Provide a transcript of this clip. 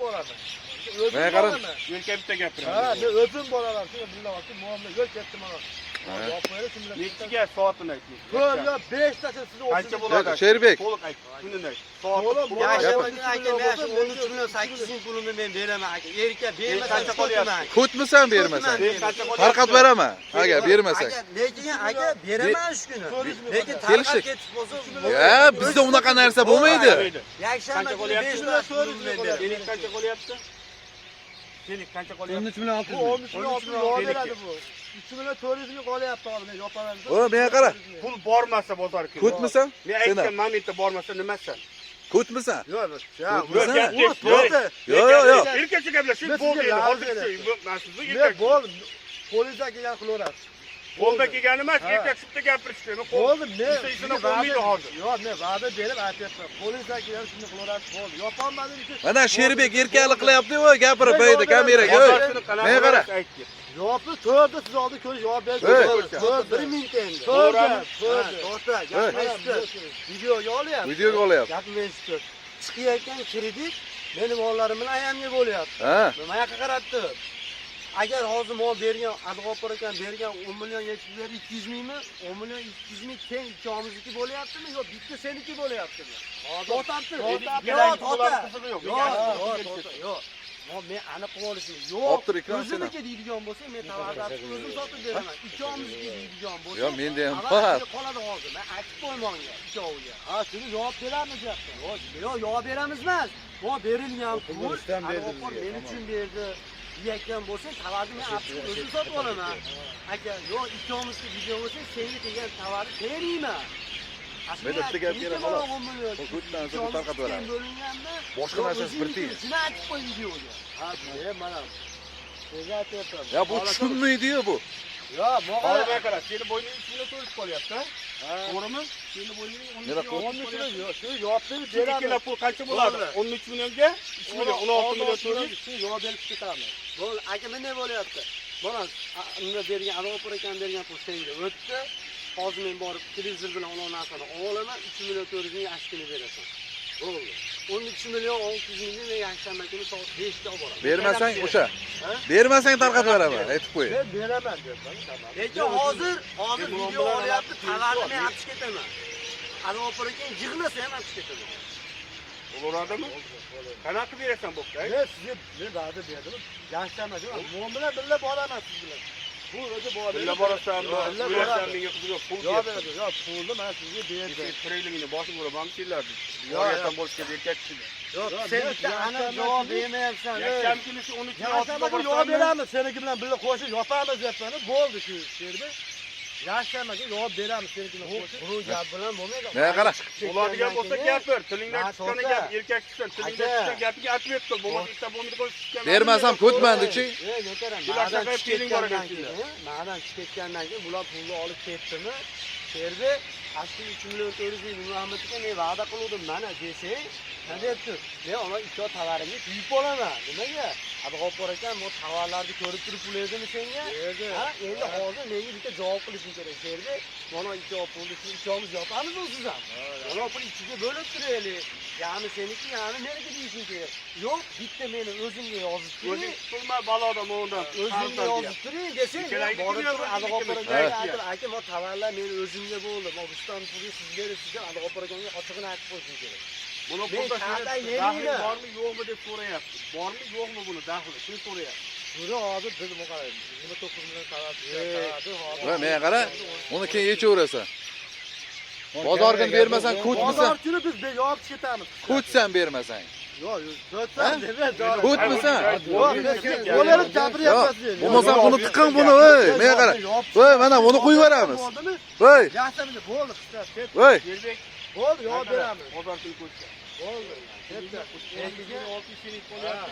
boraman. Men qara. Yo'lga bitta gapiraman. Ha, men o'zim boraman. Shunga bular vaqt muomala yo'l ketdi mana. Nechiga soatini ayting. To'rt yo 5 tacha sizni Qancha bo'ladi? Sherbek. To'liq ayt. Kunini ayt. Yashamagan aka, men shu 13 million 800 ming pulini men beraman aka. Erka bermasa Qancha qolyapti? Ko'tmisan bermasang. Qancha qolyapti? Tarqat beraman. Agar bermasang. Lekin aka beraman shu kuni. Lekin tarqab Kelishdik. ketib bo'lsa, Ya, bizda unaqa narsa bo'lmaydi. yakshanba kuni 5 million 400 ming beraman. Sening qancha qolyapti? Sening qancha qolyapti? 13 million 600 ming. 13 million 600 ming beradi bu. 3 million 400 ming qolyapti hozir men yopaman. O, menga qara. Pul bormasa bozorga. Ko'tmisan? Men aytgan momentda bormasa nimasan? Ko'tmisan? Yo'q, Yo'q. Erkakcha gaplar shu bo'ldi endi hozircha. Men sizni Men erkak. bo'l. Qo'lingizdan kelgan qilaverasiz. Qo'lda kelgani emas, erkak sutda gapirishdi. Men Bo'ldi, men sizga qo'ymaydi hozir. Yo'q, men va'da berib aytyapman. Qo'lingizdan kelgan shuni qilaverasiz. Bo'ldi. Yopolmadim uchun. Mana Sherbek erkaklik qilyapti-ku, gapirib qo'ydi kameraga. Menga qara. Javobni to'rda siz oldin ko'rish javob berib To'rt 1 minut endi. To'rda. Videoga olyapti. Videoga olyapti. Gapni eshitib. Chiqayotgan kredit meni mollarim bilan ayamga bo'lyapti. Ha. Nima yoqqa qarabdi? Agar hozir mol bergan, advokat ekan bergan 10 million yechib ber 200 mingmi? 10 million 200 ming teng ikkovimizniki bo'lyaptimi yo bitta seniki bo'lyaptimi? To'xtatdi. Yo'q. Men aniq qilib olishim. Yo'q. O'ziniki deydigan bo'lsa, men tovarni o'zim sotib beraman. Ikkovimizniki deydigan bo'lsa. Yo, menda ham bor. Qoladi hozir. Men aytib qo'ymonga ikkoviga. Ha, shuni javob beramiz deyapti. Yo'q, javob beramiz emas. Bu berilgan pul men uchun berdi. Deyotgan bo'lsang, tovarni men o'zim sotib olaman. Aka, yo'q, ikkovimizga deydigan bo'lsa, senga degan tovarni bermayman. Men bitta gap beraman xolos. Ko'tdan so'ng tarqatib beraman. Boshqa narsasi bir tiyin. Shuni aytib qo'y videoga. Ha, mana. Nega aytyapman? Ya bu tushunmaydi-yu bu. Yo'q, Hozir men qara, seni bo'yning ichida to'lib qolyapti, ha? To'g'rimi? Seni bo'yning 10 million yo'q. Shu javob berib ikkala pul qancha bo'ladi? 13 millionga 3 million, 16 million to'laysiz. Shu javob berib ketamiz. Bo'ldi, aka bunday bo'lyapti. Mana unga bergan advokat ekan bergan pul senga o'tdi. Hozir men borib televizor bilan uloq narsani olaman, 3 million 400 ming ashkini berasan. Bo'ldi. 13 million 600 mingni men yakshanba kuni soat 5 da olib boraman. Bermasang o'sha. Bermasang tarqatib beraman, aytib qo'y. Men beraman debman, tamam. Lekin hozir video olyapti, tovarni men olib ketaman. Advokat ekan yig'lasa ham olib ketaman. Bo'ladimi? Qanaqa berasan bo'pti? Men sizga va'da berdim. Yakshanba kuni men bilan birga boraman siz bilan. Bu o'zi bor. Birga borasanmi? Bo'lasan menga qiziq yo'q, pul yo'q. Yo'q, pulni men sizga berdim. Treyingni boshim uraman sizlarni. Yo'q, bo'lishga erkak kishi. Yo'q, sen bitta aniq javob bermayapsan. Yakshanba kuni shu 13 Yakshanba kuni javob beramiz. Seniki bilan birga qo'shib yopamiz debman. Bo'ldi shu Sherbek. Yakshanba kuni javob beramiz seniki bilan qo'shib. Bu gap bilan bo'lmaydi. Menga qara. Bo'ladigan bo'lsa gapir. Tilingdan chiqqani gap, erkak kishisan, tilingdan chiqqan gapiga atlet qil. Bo'lmasa bitta bo'lmaydi qo'yib. Bermasam ko'tmandi-chi. Ma'dan chiqib ketgandan keyin bular pulni olib ketdimi? Sherbek, asli 3 million 400 ming Muhammadga men va'da qildim mana desang, nima debdi? Men ona ikki tovarimni kuyib olaman. Nimaga? Advokat ekan, bu tovarlarni ko'rib turib pul edimi senga? Ha, endi hozir menga bitta javob qilishing kerak, Sherbek. Mana ikki pulni ikkovimiz yopamiz o'siz ham. Mana pul ichiga bo'lib turaylik. Ya'ni seniki, ya'ni meniki deyishing kerak. Yo'q, bitta meni o'zimga yozib turing. Pulma baloda mo'ndan. O'zimga yozib turing desang, borib advokat aka, men tovarlar meni o'zimga bo'ldi. Men Rustam pulni siz berasiz, advokat akamga ochig'ini aytib qo'yishing kerak. Buni pulda daxli bormi yo'qmi deb so'rayapti. Bormi yo'qmi buni daxli? Shuni so'rayapti. Buni hozir biz nima qaraymiz? 29 million qaradi hozir. Va menga qara. Uni keyin yechaverasan. Bozorga bermasang ko'tmisan. Bozor kuni biz javob ketamiz. Ko'tsan bermasang. Yo'q, ko'tsan dema. Ko'tmisan. Bo'larib gapiryapsiz. Bo'lmasa buni tiqing buni, voy. Menga qara. Voy, mana buni qo'yib yuboramiz. Voy. Yaxshimidi? Bo'ldi, qisqa ket. Voy. Bo'ldi, javob beramiz. Bozor kuni ko'tsa. Bo'ldi. Ketdi. 600 ming qo'lyapti.